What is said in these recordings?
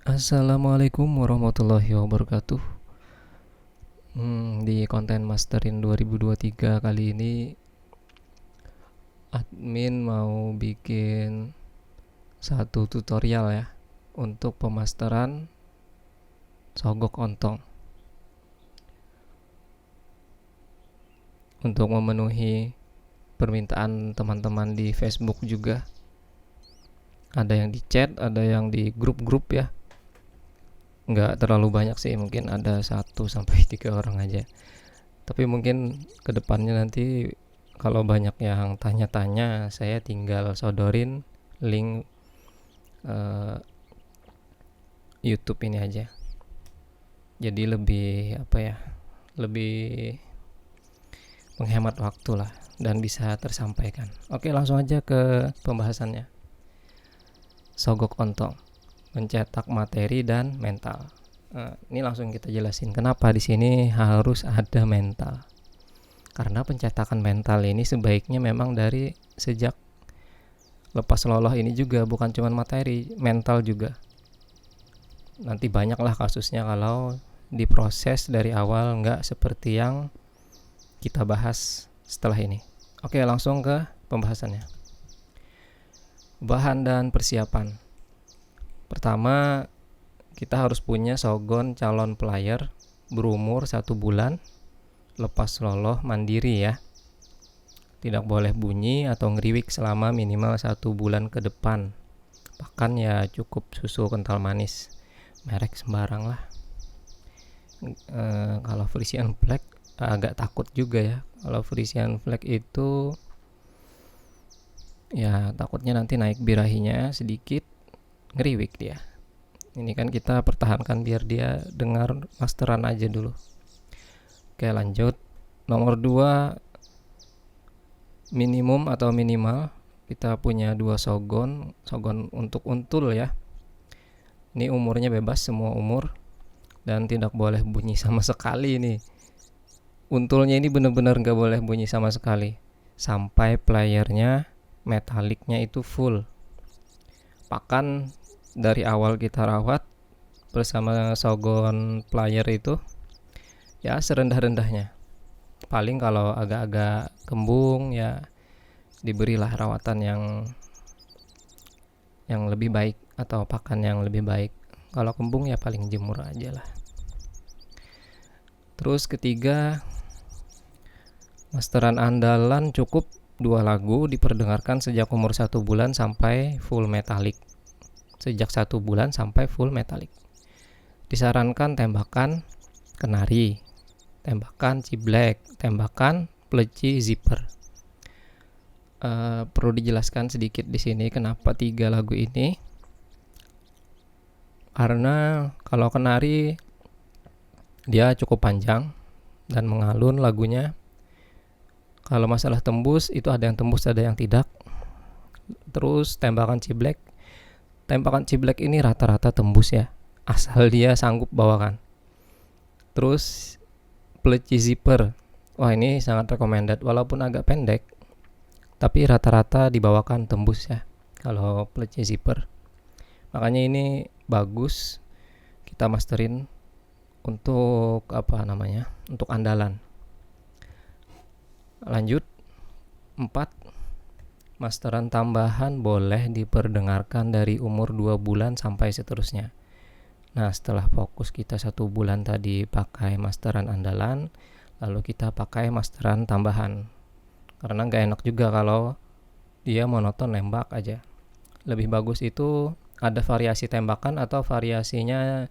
Assalamualaikum warahmatullahi wabarakatuh. Di konten Masterin 2023 kali ini admin mau bikin satu tutorial ya untuk pemasteran sogok ontong. Untuk memenuhi permintaan teman-teman di Facebook juga. Ada yang di chat, ada yang di grup-grup ya. Nggak terlalu banyak sih, mungkin ada 1 sampai 3 orang aja. Tapi mungkin kedepannya nanti kalau banyak yang tanya-tanya, saya tinggal sodorin link uh, YouTube ini aja. Jadi lebih apa ya? Lebih menghemat waktu lah dan bisa tersampaikan. Oke, langsung aja ke pembahasannya. Sogok ontong, mencetak materi dan mental. Ini langsung kita jelasin kenapa di sini harus ada mental. Karena pencetakan mental ini sebaiknya memang dari sejak lepas loloh ini juga, bukan cuma materi, mental juga. Nanti banyaklah kasusnya kalau diproses dari awal nggak seperti yang kita bahas setelah ini. Oke, langsung ke pembahasannya. Bahan dan persiapan. Pertama, kita harus punya sogon calon player berumur 1 bulan, lepas loloh mandiri ya. Tidak boleh bunyi atau ngeriwik selama minimal 1 bulan ke depan. Pakan ya cukup susu kental manis, merek sembarang lah. Kalau Frisian Black agak takut juga ya. Kalau Frisian Black itu ya takutnya nanti naik birahinya sedikit, ngeriwik dia. Ini kan kita pertahankan biar dia dengar masteran aja dulu. Oke, lanjut. Nomor 2, minimum atau minimal kita punya 2 sogon untuk untul ya. Ini umurnya bebas, semua umur, dan tidak boleh bunyi sama sekali nih. Untulnya ini benar-benar nggak boleh bunyi sama sekali sampai playernya metaliknya itu full. Pakan dari awal kita rawat bersama sogon player itu ya serendah-rendahnya. Paling kalau agak-agak kembung ya diberilah rawatan yang lebih baik atau pakan yang lebih baik. Kalau kembung ya paling jemur aja lah. Terus ketiga, masteran andalan cukup 2 lagu diperdengarkan sejak umur 1 bulan sampai full metalik. Sejak 1 bulan sampai full metalik. Disarankan tembakan kenari, tembakan ciblek, tembakan pleci zipper. Perlu dijelaskan sedikit di sini kenapa 3 lagu ini. Karena kalau kenari dia cukup panjang dan mengalun lagunya. Kalau masalah tembus itu ada yang tembus, ada yang tidak. Terus tembakan ciblek ini rata-rata tembus ya, asal dia sanggup bawakan. Terus pleci zipper, wah ini sangat recommended walaupun agak pendek, tapi rata-rata dibawakan tembus ya kalau pleci zipper. Makanya ini bagus kita masterin untuk untuk andalan. Lanjut, 4, masteran tambahan boleh diperdengarkan dari umur 2 bulan sampai seterusnya. Nah, setelah fokus kita 1 bulan tadi pakai masteran andalan, lalu kita pakai masteran tambahan. Karena gak enak juga kalau dia monoton nembak aja. Lebih bagus itu ada variasi tembakan atau variasinya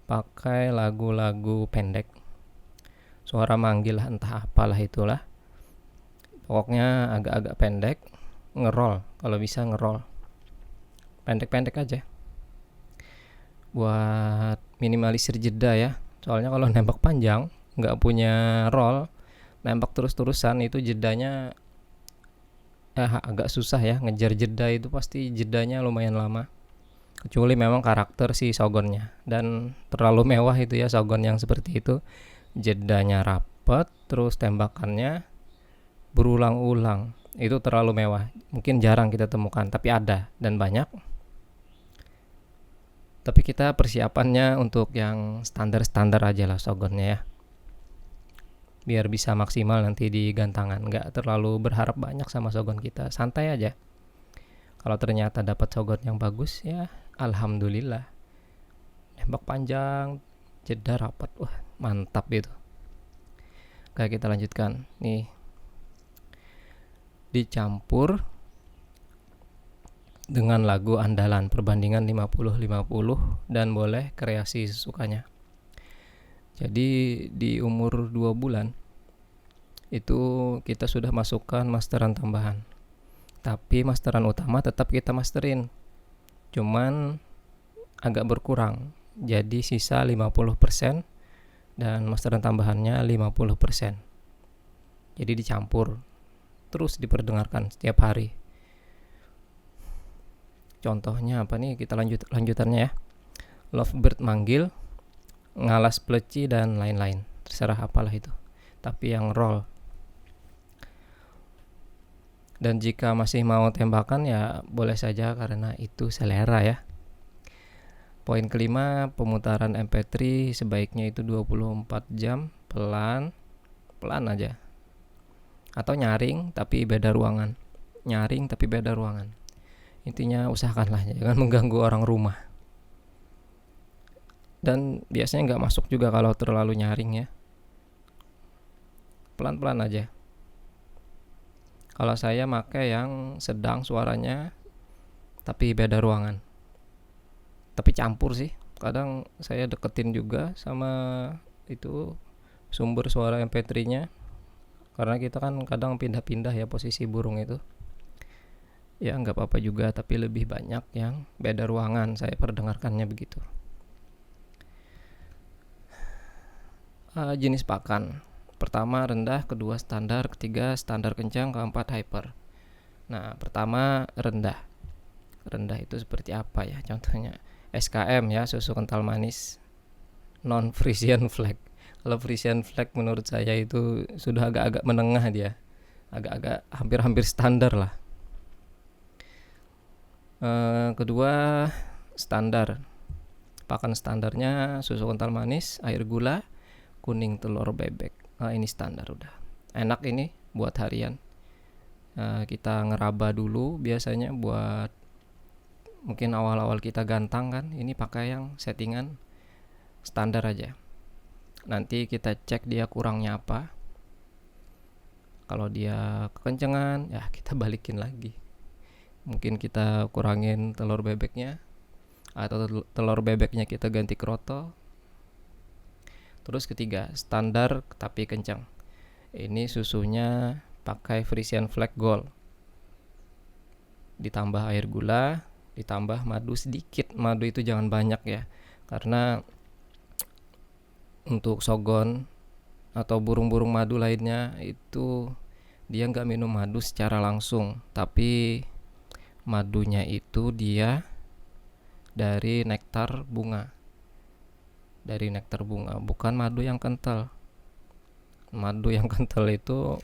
pakai lagu-lagu pendek. Suara manggil lah, entah apalah itulah. Pokoknya agak-agak pendek, ngerol, kalau bisa ngerol. Pendek-pendek aja. Buat minimalisir jeda ya. Soalnya kalau nembak panjang, nggak punya roll, nembak terus-terusan itu jedanya agak susah ya. Ngejar jeda itu pasti jedanya lumayan lama. Kecuali memang karakter si sogonnya. Dan terlalu mewah itu ya sogon yang seperti itu. Jedanya rapet, terus tembakannya berulang-ulang. Itu terlalu mewah. Mungkin jarang kita temukan, tapi ada dan banyak. Tapi kita persiapannya untuk yang standar-standar aja lah sogonnya ya, biar bisa maksimal nanti di gantangan. Nggak terlalu berharap banyak sama sogon kita, santai aja. Kalau ternyata dapat sogon yang bagus ya alhamdulillah, nembak panjang, jeda rapat, wah mantap gitu. Kayak kita lanjutkan nih, dicampur dengan lagu andalan, perbandingan 50-50 dan boleh kreasi sesukanya. Jadi di umur 2 bulan itu kita sudah masukkan masteran tambahan, tapi masteran utama tetap kita masterin, cuman agak berkurang, jadi sisa 50% dan masteran tambahannya 50%. Jadi dicampur terus diperdengarkan setiap hari. Contohnya apa nih, kita lanjutannya ya. Lovebird manggil, ngalas pleci dan lain-lain, terserah apalah itu, tapi yang roll. Dan jika masih mau tembakan ya boleh saja, karena itu selera ya. Poin kelima, pemutaran MP3 sebaiknya itu 24 jam, pelan aja. Atau nyaring tapi beda ruangan. Intinya usahakanlah jangan mengganggu orang rumah. Dan biasanya nggak masuk juga kalau terlalu nyaring ya. Pelan-pelan aja. Kalau saya pakai yang sedang suaranya tapi beda ruangan. Tapi campur sih. Kadang saya deketin juga sama itu sumber suara MP3-nya. Karena kita kan kadang pindah-pindah ya posisi burung itu. Ya nggak apa-apa juga, tapi lebih banyak yang beda ruangan saya perdengarkannya begitu. Jenis pakan, pertama rendah, kedua standar, ketiga standar kencang, keempat hyper. Nah pertama rendah itu seperti apa ya, contohnya SKM ya, susu kental manis non Frisian flag. Kalau Frisian flag menurut saya itu sudah agak-agak menengah, dia agak-agak hampir standar lah. Kedua standar, pakan standarnya susu kental manis, air gula, kuning telur bebek. Ini standar udah enak, ini buat harian. Kita ngeraba dulu biasanya buat mungkin awal-awal kita gantang kan, ini pakai yang settingan standar aja. Nanti kita cek dia kurangnya apa. Kalau dia kekencengan ya kita balikin lagi, mungkin kita kurangin telur bebeknya, atau telur bebeknya kita ganti kroto. Terus ketiga standar tapi kencang, ini susunya pakai Frisian Flag Gold, ditambah air gula, ditambah madu sedikit. Madu itu jangan banyak ya, karena untuk sogon atau burung-burung madu lainnya itu dia nggak minum madu secara langsung, tapi madunya itu dia dari nektar bunga, bukan madu yang kental. Madu yang kental itu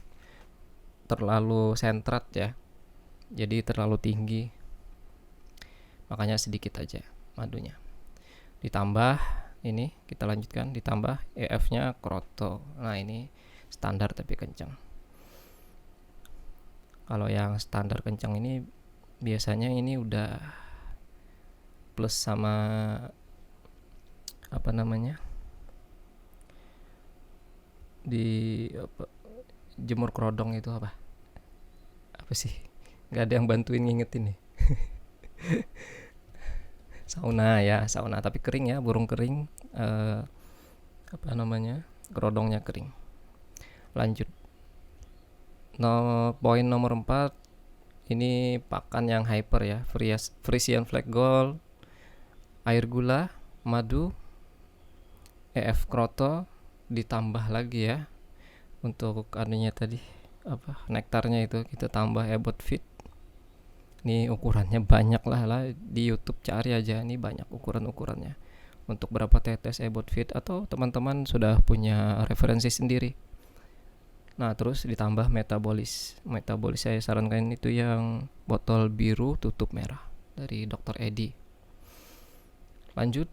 terlalu sentrat ya, jadi terlalu tinggi, makanya sedikit aja madunya. Ditambah ini, kita lanjutkan, ditambah EF-nya kroto. Nah ini standar tapi kencang. Kalau yang standar kencang ini biasanya ini udah plus sama apa namanya, di jemur kerodong itu apa sih, nggak ada yang bantuin ngingetin nih. sauna tapi kering ya, burung kering, kerodongnya kering. Lanjut, poin nomor 4, ini pakan yang hyper ya, Frisian Flag Gold, air gula, madu, EF kroto, ditambah lagi ya untuk anunya tadi nektarnya itu kita tambah ebot fit. Ini ukurannya banyak lah, di YouTube cari aja, ini banyak ukurannya untuk berapa tetes ebot fit, atau teman-teman sudah punya referensi sendiri. Nah terus ditambah metabolis saya sarankan itu yang botol biru tutup merah dari Dr. Edi. Lanjut,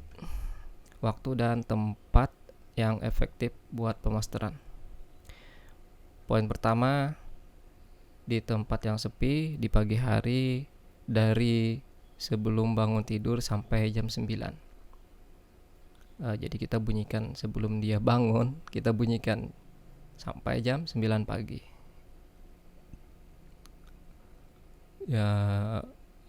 waktu dan tempat yang efektif buat pemasteran. Poin pertama, di tempat yang sepi di pagi hari dari sebelum bangun tidur sampai jam 9. Jadi kita bunyikan sebelum dia bangun, kita bunyikan sampai jam 9 pagi. Ya,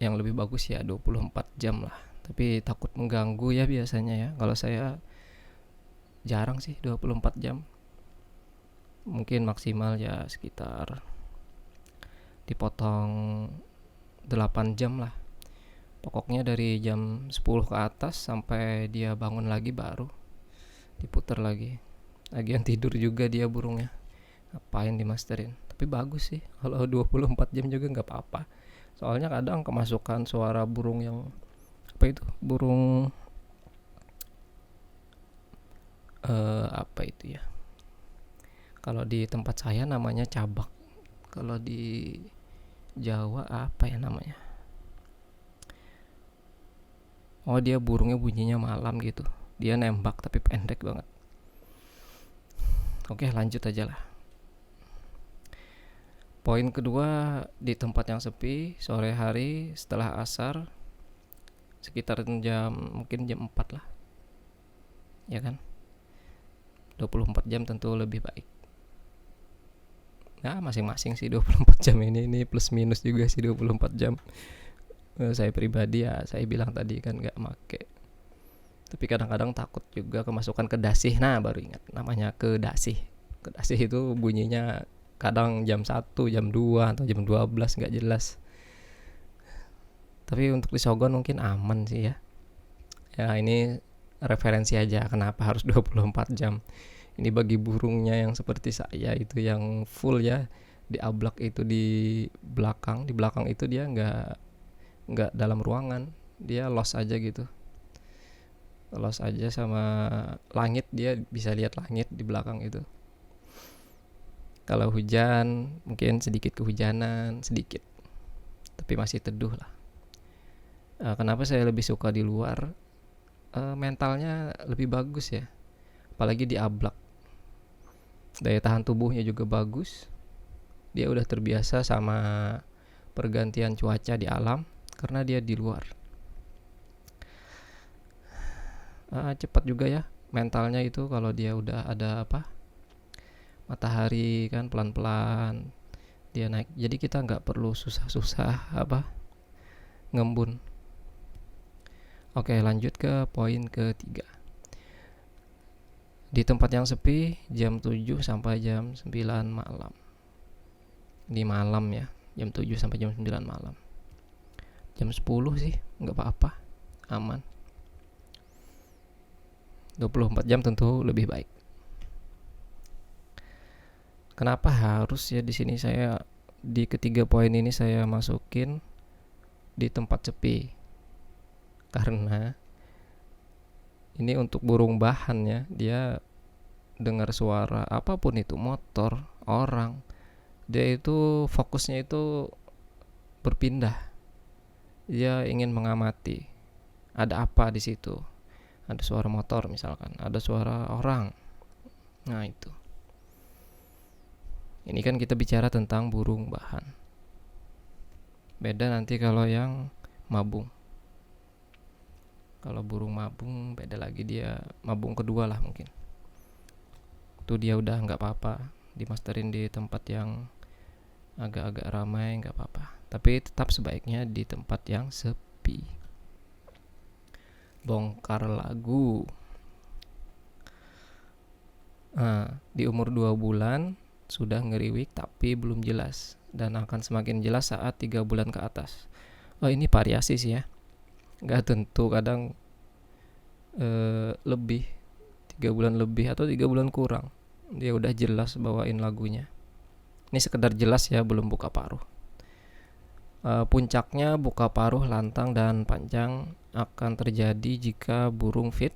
yang lebih bagus ya 24 jam lah. Tapi takut mengganggu ya biasanya ya. Kalau saya jarang sih 24 jam. Mungkin maksimal ya sekitar dipotong 8 jam lah. Pokoknya dari jam 10 ke atas sampai dia bangun lagi baru diputar lagi. Lagian tidur juga dia burungnya, ngapain dimasterin. Tapi bagus sih kalau 24 jam juga nggak apa-apa. Soalnya kadang kemasukan suara burung yang apa itu, burung apa itu ya, kalau di tempat saya namanya cabak, kalau di Jawa apa ya namanya. Oh, dia burungnya bunyinya malam gitu. Dia nembak tapi pendek banget. Oke, lanjut aja lah. Poin kedua, di tempat yang sepi sore hari setelah asar sekitar mungkin jam 4 lah. Ya kan? 24 jam tentu lebih baik. Nah, masing-masing sih 24 jam ini plus minus juga sih 24 jam. Saya pribadi ya, saya bilang tadi kan gak make. Tapi kadang-kadang takut juga kemasukan kedasih. Nah, baru ingat namanya kedasih. Kedasih itu bunyinya kadang jam 1, jam 2 atau jam 12 gak jelas. Tapi untuk di Sogon mungkin aman sih ya. Ya ini referensi aja kenapa harus 24 jam. Ini bagi burungnya yang seperti saya itu yang full ya, di ablak itu di belakang itu dia nggak dalam ruangan, dia los aja gitu, los aja sama langit, dia bisa lihat langit di belakang itu. Kalau hujan mungkin sedikit kehujanan sedikit, tapi masih teduh lah. Kenapa saya lebih suka di luar? Mentalnya lebih bagus ya, apalagi di ablak, daya tahan tubuhnya juga bagus. Dia udah terbiasa sama pergantian cuaca di alam karena dia di luar. Cepat juga ya mentalnya itu kalau dia udah ada matahari kan, pelan-pelan dia naik. Jadi kita nggak perlu susah-susah ngembun. Oke, lanjut ke poin ketiga. Di tempat yang sepi jam 7 sampai jam 9 malam. Di malam ya, jam 7 sampai jam 9 malam. Jam 10 sih nggak apa-apa, aman. 24 jam tentu lebih baik. Kenapa harus ya di sini saya di ketiga poin ini saya masukin di tempat sepi? Karena ini untuk burung bahan ya, dia dengar suara apapun itu, motor, orang, dia itu fokusnya itu berpindah. Dia ingin mengamati ada apa di situ. Ada suara motor misalkan, ada suara orang. Nah itu. Ini kan kita bicara tentang burung bahan. Beda nanti kalau yang mabung. Kalau burung mabung beda lagi, dia mabung kedua lah mungkin. Itu dia udah nggak apa-apa dimasterin di tempat yang agak-agak ramai, nggak apa-apa. Tapi tetap sebaiknya di tempat yang sepi. Bongkar lagu. Di umur 2 bulan sudah ngeriwik tapi belum jelas, dan akan semakin jelas saat 3 bulan ke atas. Ini variasi sih ya, nggak tentu, kadang lebih 3 bulan lebih atau 3 bulan kurang dia udah jelas bawain lagunya. Ini sekedar jelas ya, belum buka paruh. Puncaknya buka paruh lantang dan panjang akan terjadi jika burung fit,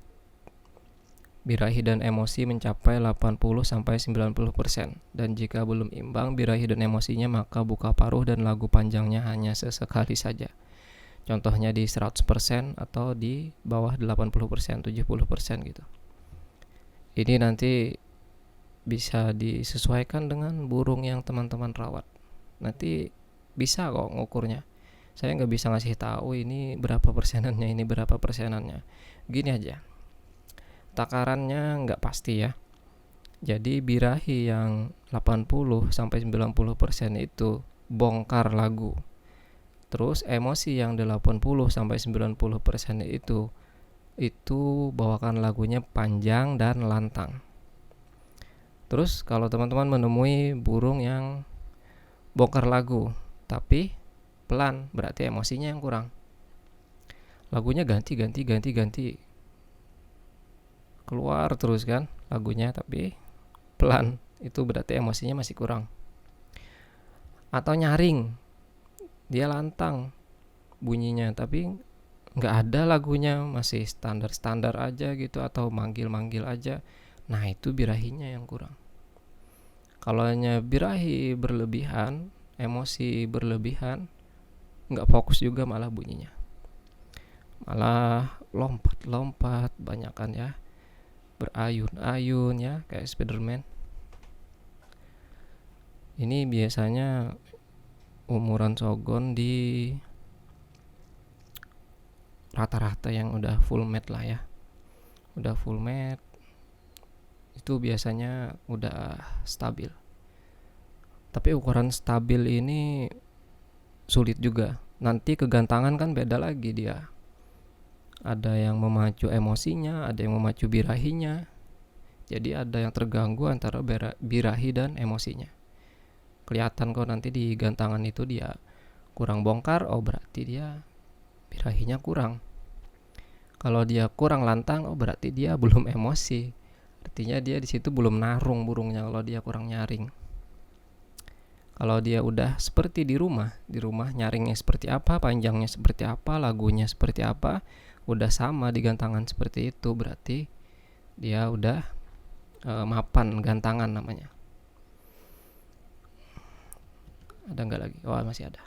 birahi dan emosi mencapai 80-90%, dan jika belum imbang birahi dan emosinya maka buka paruh dan lagu panjangnya hanya sesekali saja. Contohnya di 100% atau di bawah 80%, 70% gitu. Ini nanti bisa disesuaikan dengan burung yang teman-teman rawat. Nanti bisa kok ngukurnya. Saya nggak bisa ngasih tahu ini berapa persenannya, ini berapa persenannya. Gini aja, takarannya nggak pasti ya. Jadi birahi yang 80-90% itu bongkar lagu. Terus emosi yang 80-90% itu bawakan lagunya panjang dan lantang. Terus kalau teman-teman menemui burung yang bongkar lagu tapi pelan, berarti emosinya yang kurang. Lagunya ganti keluar terus kan lagunya, tapi pelan, itu berarti emosinya masih kurang. Atau nyaring, dia lantang bunyinya tapi nggak ada lagunya, masih standar aja gitu, atau manggil aja. Nah itu birahinya yang kurang. Kalau hanya birahi berlebihan, emosi berlebihan, nggak fokus juga malah bunyinya, malah lompat banyakan ya, berayun-ayun ya, kayak Spiderman. Ini biasanya umuran sogon di rata-rata yang udah full mat lah ya. Udah full mat itu biasanya udah stabil. Tapi ukuran stabil ini sulit juga. Nanti kegantangan kan beda lagi dia. Ada yang memacu emosinya, ada yang memacu birahinya. Jadi ada yang terganggu antara birahi dan emosinya. Kelihatan kok nanti di gantangan itu dia kurang bongkar, oh berarti dia birahinya kurang. Kalau dia kurang lantang, oh berarti dia belum emosi. Artinya dia di situ belum narung burungnya kalau dia kurang nyaring. Kalau dia udah seperti di rumah nyaringnya seperti apa, panjangnya seperti apa, lagunya seperti apa, udah sama di gantangan seperti itu, berarti dia udah mapan gantangan namanya. Ada nggak lagi? Oh masih ada.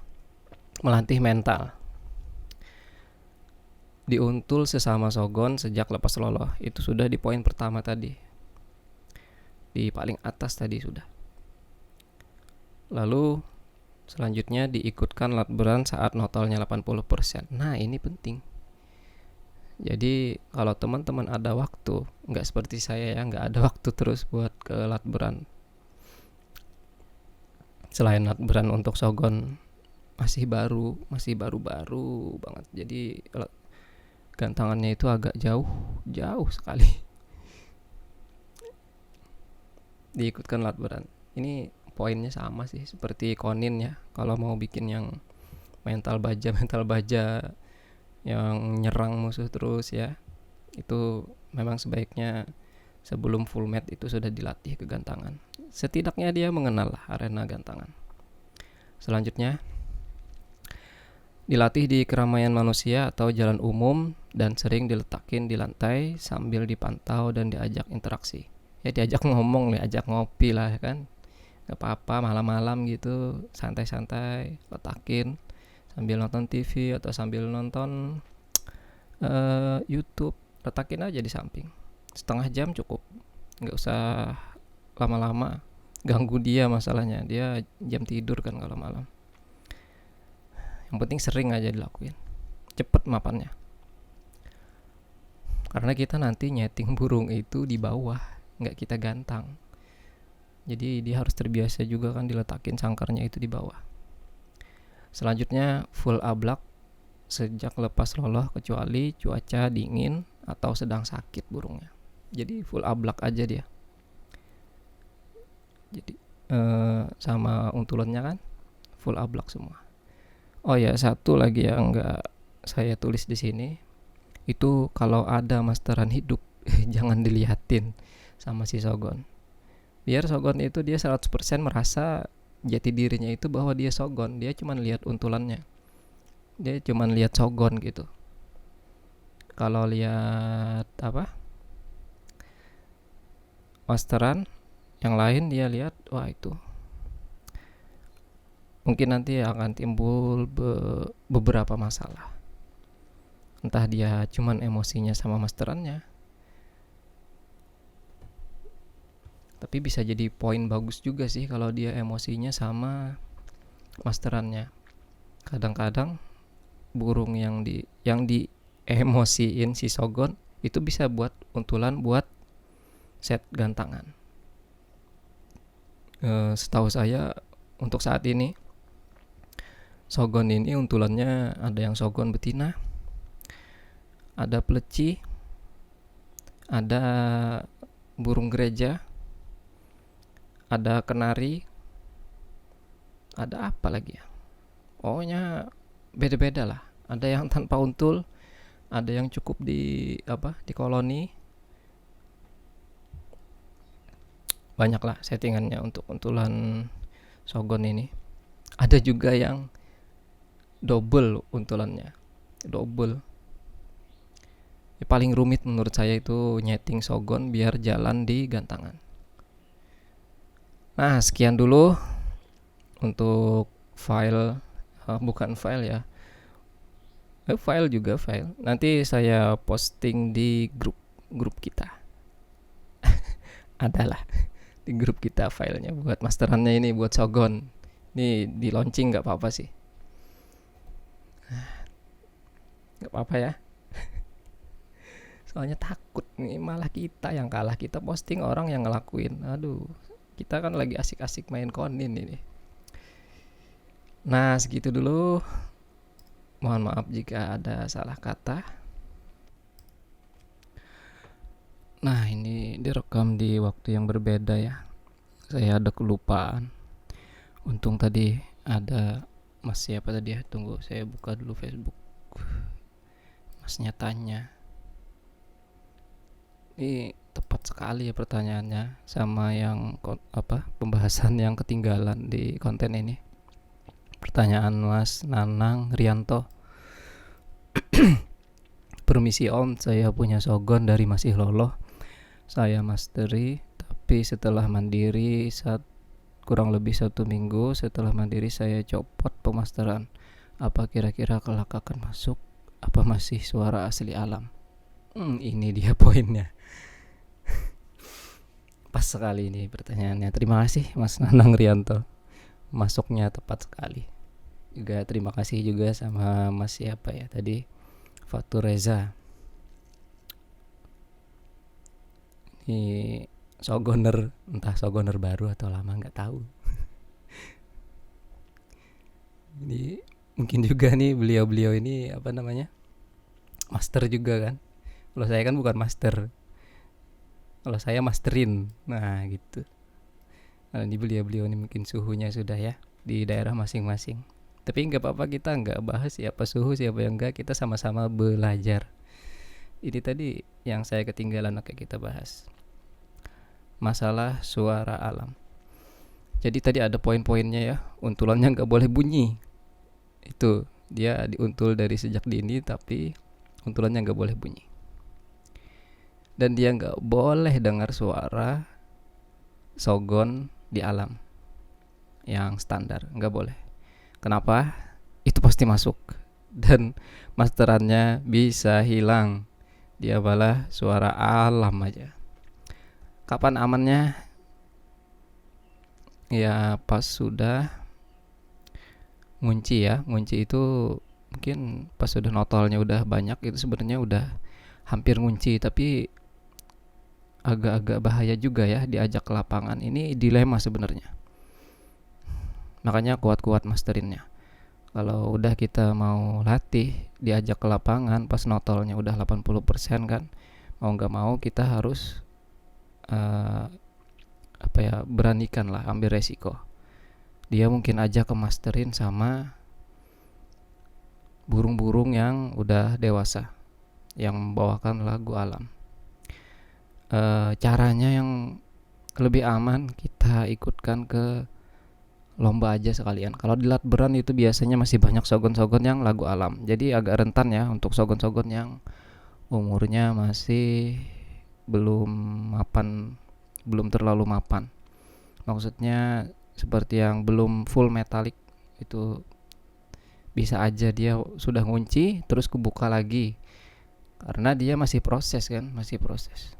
Melatih mental. Diuntul sesama sogon sejak lepas loloh. Itu sudah di poin pertama tadi. Di paling atas tadi sudah. Lalu selanjutnya diikutkan latberan saat notolnya 80%. Nah ini penting. Jadi kalau teman-teman ada waktu, nggak seperti saya ya, nggak ada waktu terus buat ke latberan. Selain latberan untuk sogon masih baru-baru banget. Jadi gantangannya itu agak jauh sekali. Diikutkan latberan. Ini poinnya sama sih seperti konin ya. Kalau mau bikin yang mental baja yang nyerang musuh terus ya, itu memang sebaiknya sebelum full mat itu sudah dilatih kegantangan. Setidaknya dia mengenal arena gantangan. Selanjutnya dilatih di keramaian manusia atau jalan umum dan sering diletakin di lantai sambil dipantau dan diajak interaksi. Ya diajak ngomong, diajak ngopi lah kan. Gak apa-apa malam-malam gitu, santai-santai, letakin sambil nonton TV atau sambil nonton YouTube, letakin aja di samping. Setengah jam cukup, nggak usah lama-lama, ganggu dia masalahnya, dia jam tidur kan kalau malam. Yang penting sering aja dilakuin, cepet mapannya. Karena kita nanti nyeting burung itu di bawah, nggak kita gantang. Jadi dia harus terbiasa juga kan diletakin sangkarnya itu di bawah. Selanjutnya full ablak sejak lepas loloh kecuali cuaca dingin atau sedang sakit burungnya. Jadi full ablak aja dia. Jadi sama untulannya kan full ablak semua. Oh ya, satu lagi yang nggak saya tulis di sini, itu kalau ada masteran hidup jangan dilihatin sama si sogon. Biar sogon itu dia 100% merasa jati dirinya itu bahwa dia sogon. Dia cuma lihat untulannya, dia cuma lihat sogon gitu. Kalau lihat masteran yang lain, dia lihat wah itu mungkin nanti akan timbul beberapa masalah. Entah dia cuman emosinya sama masterannya, tapi bisa jadi poin bagus juga sih kalau dia emosinya sama masterannya. Kadang-kadang burung yang di emosiin si Sogon itu bisa buat untulan buat set gantangan. Setahu saya untuk saat ini Sogon ini untulannya ada yang Sogon betina, ada pleci, ada burung gereja, ada kenari, ada apa lagi ya? Pokoknya beda-beda lah. Ada yang tanpa untul, ada yang cukup di koloni. Banyak lah settingannya untuk untulan Sogon ini. Ada juga yang double untulannya. Double. Yang paling rumit menurut saya itu nyeting Sogon biar jalan di gantangan. Nah, sekian dulu untuk file, bukan file ya. File juga file. Nanti saya posting di grup kita. Adalah di grup kita filenya buat masterannya ini, buat Sogon. Ini di launching nggak apa-apa sih. Nggak apa-apa ya. Soalnya takut nih malah kita yang kalah, kita posting orang yang ngelakuin. Aduh, kita kan lagi asik-asik main konin ini. Nah, segitu dulu. Mohon maaf jika ada salah kata. Nah, ini direkam di waktu yang berbeda ya. Saya ada kelupaan. Untung tadi ada Mas siapa tadi ya? Tunggu, saya buka dulu Facebook. Masnya tanya. Ini tepat sekali ya pertanyaannya sama yang pembahasan yang ketinggalan di konten ini. Pertanyaan Mas Nanang Rianto. Permisi Om, saya punya Sogon dari masih loloh. Saya masteri, tapi setelah mandiri kurang lebih 1 minggu setelah mandiri saya copot pemasteran. Apa kira-kira kelak akan masuk? Apa masih suara asli alam? Ini dia poinnya. Pas sekali ini pertanyaannya. Terima kasih Mas Nanang Rianto. Masuknya tepat sekali. Juga terima kasih juga sama Mas siapa ya tadi, Fatur Reza. Ini Sogoner, entah Sogoner baru atau lama nggak tahu. Ini mungkin juga nih beliau ini master juga kan. Kalau saya kan bukan master, kalau saya masterin. Nah gitu. Nah, ini beliau ini mungkin suhunya sudah ya di daerah masing-masing. Tapi nggak apa-apa, kita nggak bahas siapa suhu siapa yang enggak, kita sama-sama belajar. Ini tadi yang saya ketinggalan, oke kita bahas masalah suara alam. Jadi tadi ada poin-poinnya ya. Untulannya nggak boleh bunyi. Itu dia diuntul dari sejak dini, tapi untulannya nggak boleh bunyi. Dan dia nggak boleh dengar suara Sogon di alam yang standar, nggak boleh. Kenapa? Itu pasti masuk dan masterannya bisa hilang. Dia malah suara alam aja. Kapan amannya? Ya pas sudah ngunci ya. Ngunci itu mungkin pas sudah notolnya udah banyak, itu sebenarnya udah hampir ngunci, tapi agak-agak bahaya juga ya diajak ke lapangan. Ini dilema sebenarnya. Makanya kuat-kuat masterinnya. Kalau udah kita mau latih diajak ke lapangan pas notolnya udah 80% kan, mau gak mau kita harus beranikan lah, ambil resiko. Dia mungkin aja ke masterin sama burung-burung yang udah dewasa yang membawakan lagu alam. Caranya yang lebih aman kita ikutkan ke lomba aja sekalian. Kalau di Latberan itu biasanya masih banyak sogon-sogon yang lagu alam. Jadi agak rentan ya untuk sogon-sogon yang umurnya masih belum terlalu mapan. Maksudnya seperti yang belum full metalik, itu bisa aja dia sudah ngunci terus kebuka lagi. karena dia masih proses kan, masih proses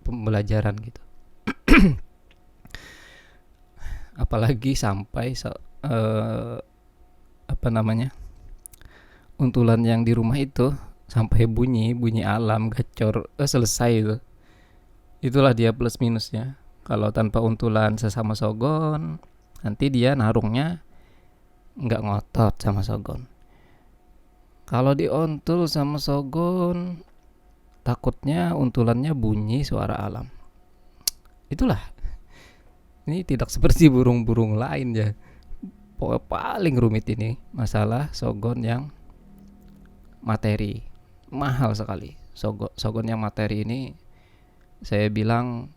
pembelajaran gitu. Apalagi sampai apa namanya, untulan yang di rumah itu sampai bunyi alam gacor, selesai itu. Itulah dia plus minusnya. Kalau tanpa untulan sesama Sogon, nanti dia narungnya nggak ngotot sama Sogon. Kalau diontul sama Sogon, takutnya untulannya bunyi suara alam. Itulah, ini tidak seperti burung-burung lain ya. Pokoknya paling rumit ini masalah Sogon yang materi. Mahal sekali. Sogon yang materi ini saya bilang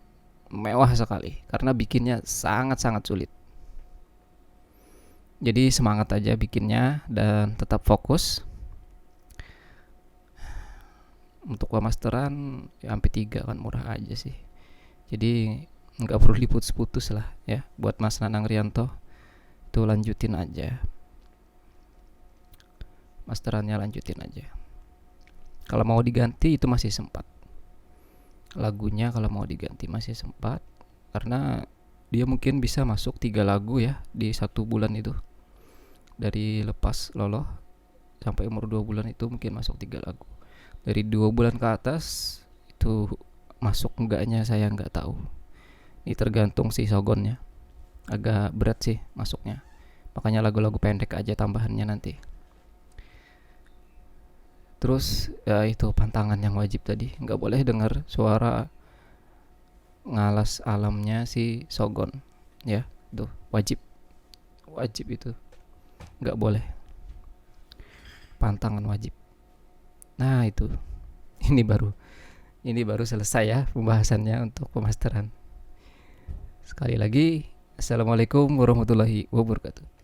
mewah sekali karena bikinnya sangat-sangat sulit. Jadi semangat aja bikinnya dan tetap fokus. Untuk pemasteran ya MP3 kan murah aja sih. Jadi nggak perlu diputus-putus lah ya. Buat Mas Nanang Rianto tuh lanjutin aja. Masterannya lanjutin aja. Kalau mau diganti itu masih sempat. Lagunya kalau mau diganti masih sempat karena dia mungkin bisa masuk 3 lagu ya di 1 bulan itu. Dari lepas loloh sampai umur 2 bulan itu mungkin masuk 3 lagu. Dari 2 bulan ke atas itu masuk enggaknya saya nggak tahu. Ini tergantung si Sogonnya. Agak berat sih masuknya. Makanya lagu-lagu pendek aja tambahannya nanti. Terus ya itu pantangan yang wajib tadi. Nggak boleh dengar suara ngalas alamnya si Sogon. Ya, tuh wajib. Wajib itu. Nggak boleh. Pantangan wajib. Nah itu, ini baru selesai ya pembahasannya untuk pemasteran. Sekali lagi, Assalamualaikum warahmatullahi wabarakatuh.